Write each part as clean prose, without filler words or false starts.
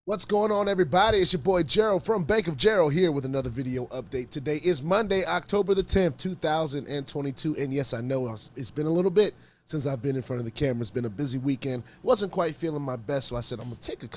What's going on, everybody? It's your boy Gerald from Bank of Gerald here with another video update. Today is Monday, October the 10th, 2022. And yes, I know it's been a little bit since I've been in front of the camera. It's been a busy weekend. Wasn't quite feeling my best, so I said I'm going to take a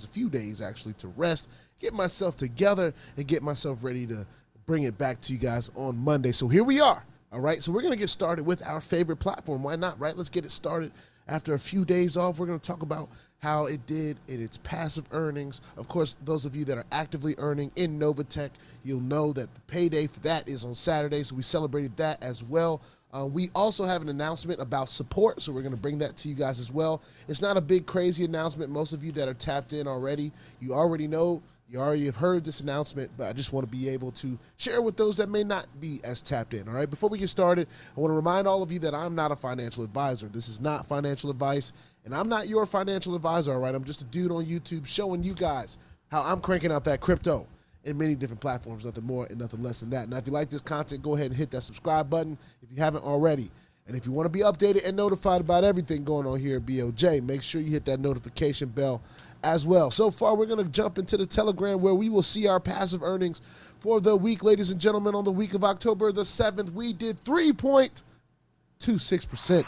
few days actually, to rest, get myself together, and get myself ready to bring it back to you guys on Monday. So here we are. All right, so we're going to get started with our favorite platform. Why not, right? Let's get it started. After a few days off, we're going to talk about how it did in its passive earnings. Of course, those of you that are actively earning in Novatech, you'll know that the payday for that is on Saturday, so we celebrated that as well. We also have an announcement about support, so we're going to bring that to you guys as well. It's not a big, crazy announcement. Most of you that are tapped in already, you already know. You already have heard this announcement, but I just want to be able to share with those that may not be as tapped in, all right? Before we get started, I want to remind all of you that I'm not a financial advisor. This is not financial advice, and I'm not your financial advisor, all right? I'm just a dude on YouTube showing you guys how I'm cranking out that crypto in many different platforms, nothing more and nothing less than that. Now, if you like this content, go ahead and hit that subscribe button if you haven't already. And if you want to be updated and notified about everything going on here at BOJ, make sure you hit that notification bell as well. So far, we're going to jump into the Telegram where we will see our passive earnings for the week. Ladies and gentlemen, on the week of October the 7th, we did 3.26%.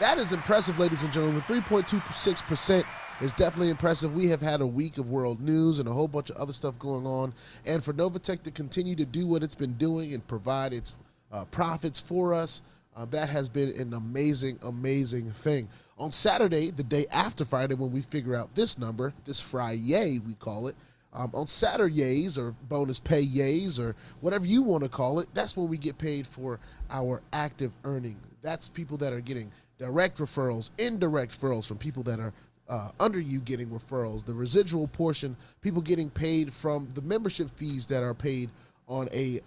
That is impressive, ladies and gentlemen. 3.26% is definitely impressive. We have had a week of world news and a whole bunch of other stuff going on. And for Novatech to continue to do what it's been doing and provide its profits for us, that has been an amazing, amazing thing. On Saturday, the day after Friday, when we figure out this number, this Friday we call it, on Saturdays or bonus payays or whatever you want to call it, that's when we get paid for our active earning. That's people that are getting direct referrals, indirect referrals from people that are under you getting referrals. The residual portion, people getting paid from the membership fees that are paid on a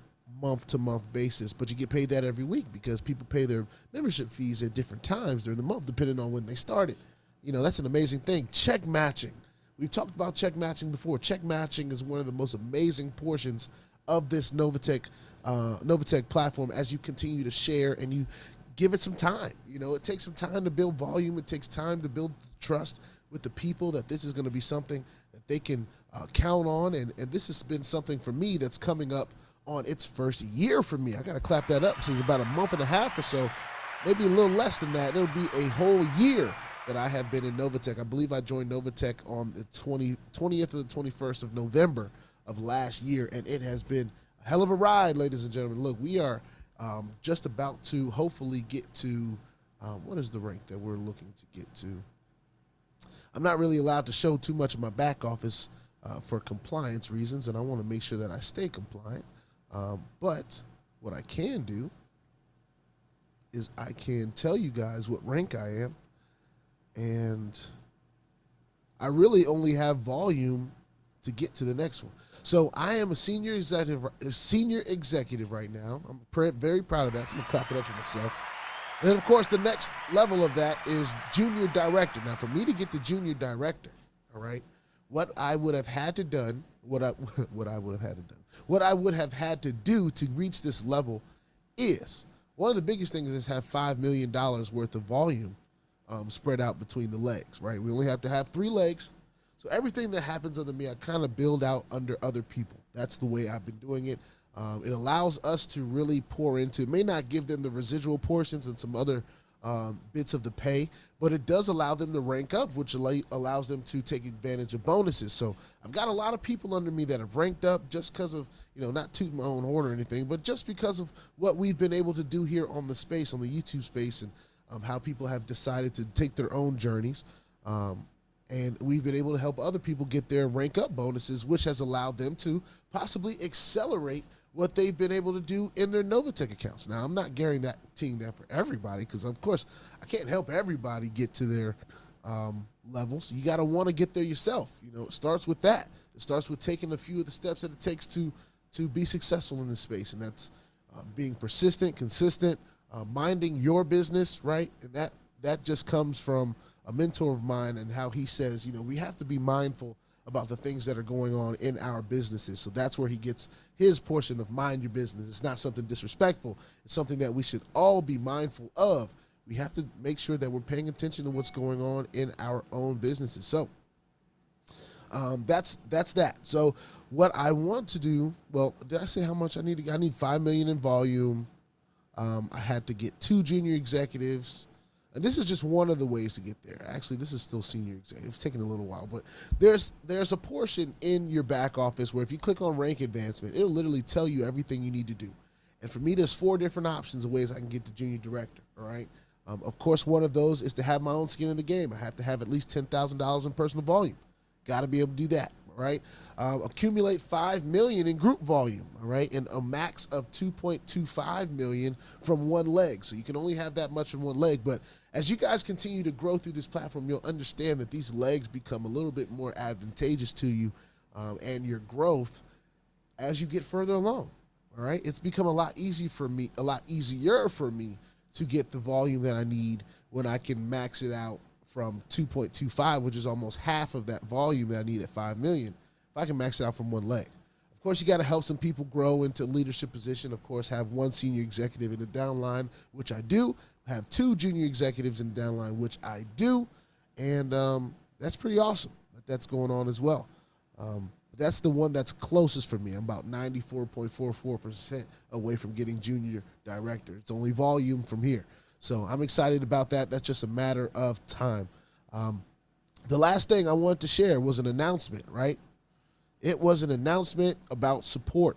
month-to-month basis, but you get paid that every week because people pay their membership fees at different times during the month, depending on when they started. You know, that's an amazing thing. Check matching. We've talked about check matching before. Check matching is one of the most amazing portions of this Novatech platform as you continue to share and you give it some time. You know, it takes some time to build volume. It takes time to build trust with the people that this is going to be something that they can count on. And this has been something for me that's coming up on its first year for me. I got to clap that up. This is about a month and a half or so, maybe a little less than that. It'll be a whole year that I have been in Novatech. I believe I joined Novatech on the 20th or the 21st of November of last year, and it has been a hell of a ride, ladies and gentlemen. Look, we are just about to hopefully get to, what is the rank that we're looking to get to? I'm not really allowed to show too much of my back office for compliance reasons, and I want to make sure that I stay compliant. But what I can do is I can tell you guys what rank I am, and I really only have volume to get to the next one. So I am a senior executive right now. I'm very proud of that, so I'm going to clap it up for myself. And then, of course, the next level of that is junior director. Now, for me to get to junior director, all right, what I would have had to do to reach this level is, one of the biggest things is have $5 million worth of volume spread out between the legs, right? We only have to have 3 legs. So everything that happens under me, I kind of build out under other people. That's the way I've been doing it. It allows us to really pour into, it may not give them the residual portions and some other bits of the pay, but it does allow them to rank up, which allows them to take advantage of bonuses. So I've got a lot of people under me that have ranked up just because of, you know, not toot my own horn or anything, but just because of what we've been able to do here on the space, on the YouTube space, and how people have decided to take their own journeys. And we've been able to help other people get their rank up bonuses, which has allowed them to possibly accelerate what they've been able to do in their Novatech accounts. Now, I'm not guaranteeing that for everybody because, of course, I can't help everybody get to their levels. You got to want to get there yourself. You know, it starts with that. It starts with taking a few of the steps that it takes to be successful in this space, and that's being persistent, consistent, minding your business, right? And that just comes from a mentor of mine and how he says, you know, we have to be mindful about the things that are going on in our businesses. So that's where he gets his portion of mind your business. It's not something disrespectful. It's something that we should all be mindful of. We have to make sure that we're paying attention to what's going on in our own businesses. So That's that. So what I want to do, well, did I say how much I need? I need 5 million in volume. I had to get 2 junior executives. And this is just one of the ways to get there. Actually, this is still senior executive. It's taking a little while, but there's a portion in your back office where if you click on rank advancement, it'll literally tell you everything you need to do. And for me, there's 4 different options of ways I can get to junior director, all right? Of course, one of those is to have my own skin in the game. I have to have at least $10,000 in personal volume. Got to be able to do that, all right? Accumulate 5 million in group volume, all right? And a max of 2.25 million from one leg. So you can only have that much from one leg, but as you guys continue to grow through this platform, you'll understand that these legs become a little bit more advantageous to you and your growth as you get further along. All right, it's become a lot easier for me to get the volume that I need when I can max it out from 2.25, which is almost half of that volume that I need at 5 million. If I can max it out from one leg. Of course, you got to help some people grow into leadership position. Of course, have 1 senior executive in the downline, which I do. Have 2 junior executives in the downline, which I do. And that's pretty awesome that that's going on as well. That's the one that's closest for me. I'm about 94.44% away from getting junior director. It's only volume from here. So I'm excited about that. That's just a matter of time. The last thing I wanted to share was an announcement, right? It was an announcement about support.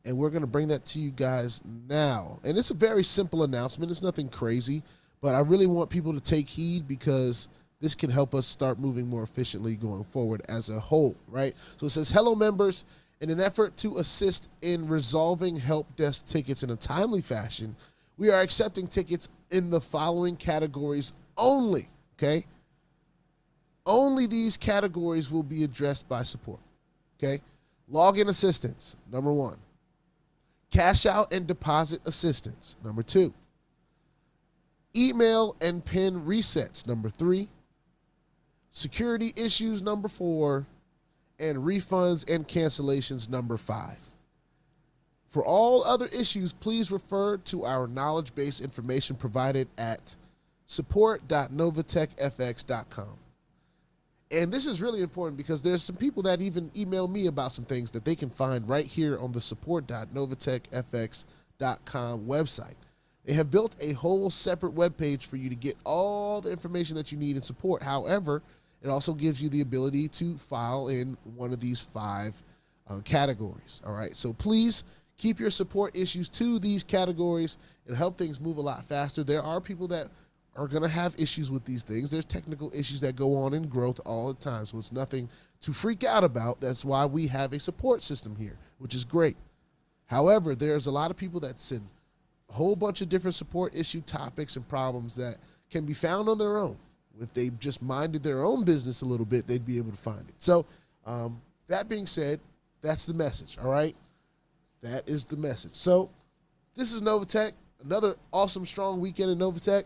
And we're going to bring that to you guys now. And it's a very simple announcement. It's nothing crazy. But I really want people to take heed because this can help us start moving more efficiently going forward as a whole, right? So it says, hello, members. In an effort to assist in resolving help desk tickets in a timely fashion, we are accepting tickets in the following categories only, okay? Only these categories will be addressed by support, okay? Login assistance, number 1. Cash out and deposit assistance, number 2. Email and PIN resets, number 3. Security issues, number 4. And refunds and cancellations, number 5. For all other issues, please refer to our knowledge base information provided at support.novatechfx.com. And this is really important because there's some people that even email me about some things that they can find right here on the support.novatechfx.com website. They have built a whole separate webpage for you to get all the information that you need in support. However, it also gives you the ability to file in one of these 5 categories. All right, so please keep your support issues to these categories and help things move a lot faster. There are people that are going to have issues with these things. There's technical issues that go on in growth all the time, so it's nothing to freak out about. That's why we have a support system here, which is great. However, there's a lot of people that send a whole bunch of different support issue topics and problems that can be found on their own. If they just minded their own business a little bit, they'd be able to find it. So that being said, that's the message, all right? That is the message. So this is Novatech, another awesome, strong weekend in Novatech.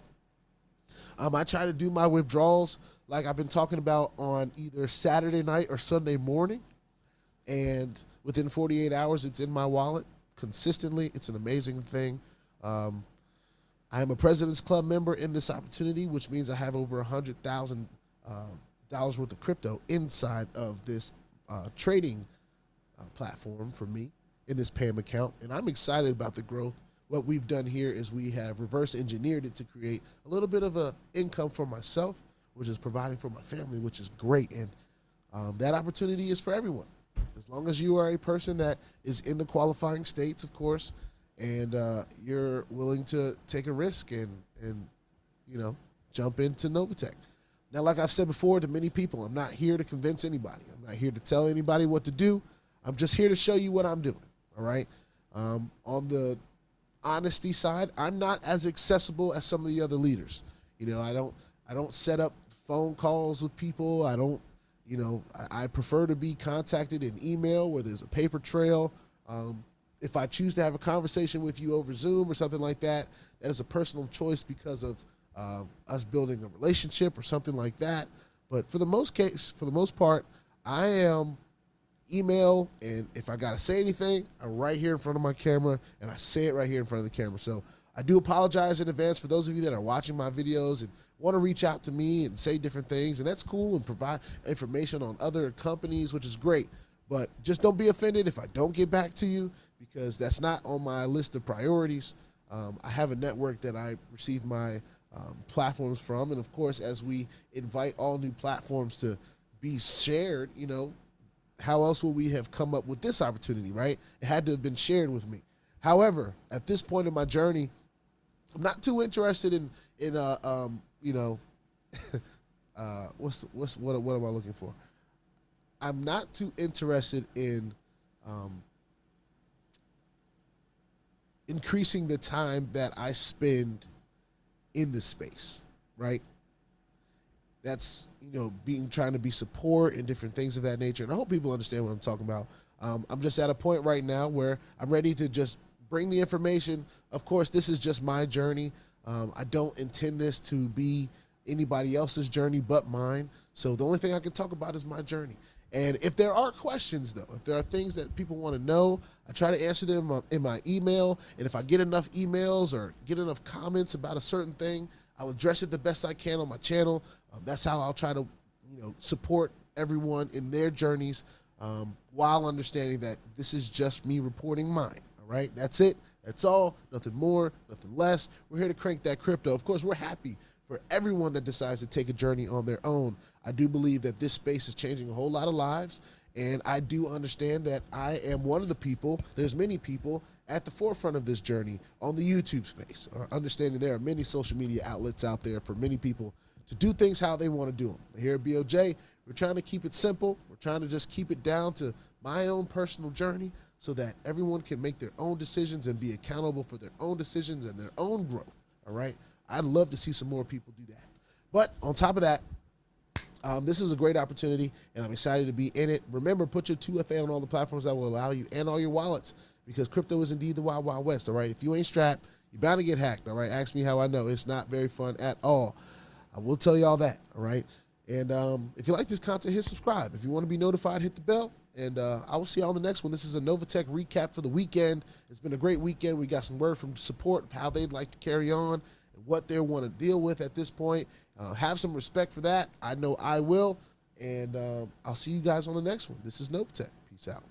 I try to do my withdrawals like I've been talking about on either Saturday night or Sunday morning. And within 48 hours, it's in my wallet consistently. It's an amazing thing. I am a President's Club member in this opportunity, which means I have over $100,000 worth of crypto inside of this trading platform for me in this PAMM account. And I'm excited about the growth. What we've done here is we have reverse engineered it to create a little bit of an income for myself, which is providing for my family, which is great. And that opportunity is for everyone. As long as you are a person that is in the qualifying states, of course, and you're willing to take a risk and you know, jump into Novatech. Now, like I've said before to many people, I'm not here to convince anybody. I'm not here to tell anybody what to do. I'm just here to show you what I'm doing, all right? On the honesty side, I'm not as accessible as some of the other leaders. You know, I don't set up phone calls with people. I don't, you know, I prefer to be contacted in email where there's a paper trail. If I choose to have a conversation with you over Zoom or something like that, that is a personal choice because of us building a relationship or something like that. But for the most part, I am email, and if I gotta say anything, I'm right here in front of my camera, and I say it right here in front of the camera. So I do apologize in advance for those of you that are watching my videos and want to reach out to me and say different things, and that's cool, and provide information on other companies, which is great. But just don't be offended if I don't get back to you, because that's not on my list of priorities. I have a network that I receive my platforms from, and of course, as we invite all new platforms to be shared, you know, how else would we have come up with this opportunity, right? It had to have been shared with me. However, at this point in my journey, I'm not too interested in you know, what am I looking for? I'm not too interested in increasing the time that I spend in the space, right? That's, you know, trying to be support and different things of that nature. And I hope people understand what I'm talking about. I'm just at a point right now where I'm ready to just bring the information. Of course, this is just my journey. I don't intend this to be anybody else's journey but mine. So the only thing I can talk about is my journey. And if there are questions, though, if there are things that people want to know, I try to answer them in my email. And if I get enough emails or get enough comments about a certain thing, I'll address it the best I can on my channel. That's how I'll try to, you know, support everyone in their journeys, while understanding that this is just me reporting mine. All right, that's it. That's all. Nothing more, nothing less. We're here to crank that crypto. Of course, we're happy for everyone that decides to take a journey on their own. I do believe that this space is changing a whole lot of lives, and I do understand that I am one of the people, there's many people at the forefront of this journey on the YouTube space, understanding there are many social media outlets out there for many people to do things how they want to do them. Here at BOJ, we're trying to keep it simple. We're trying to just keep it down to my own personal journey so that everyone can make their own decisions and be accountable for their own decisions and their own growth, all right? I'd love to see some more people do that. But on top of that, this is a great opportunity, and I'm excited to be in it. Remember, put your 2FA on all the platforms that will allow you and all your wallets, because crypto is indeed the wild, wild west, all right? If you ain't strapped, you're bound to get hacked, all right? Ask me how I know. It's not very fun at all. I will tell you all that, all right? And if you like this content, hit subscribe. If you want to be notified, hit the bell. And I will see you on the next one. This is a Novatech recap for the weekend. It's been a great weekend. We got some word from support of how they'd like to carry on and what they want to deal with at this point. Have some respect for that. I know I will. And I'll see you guys on the next one. This is Novatech. Peace out.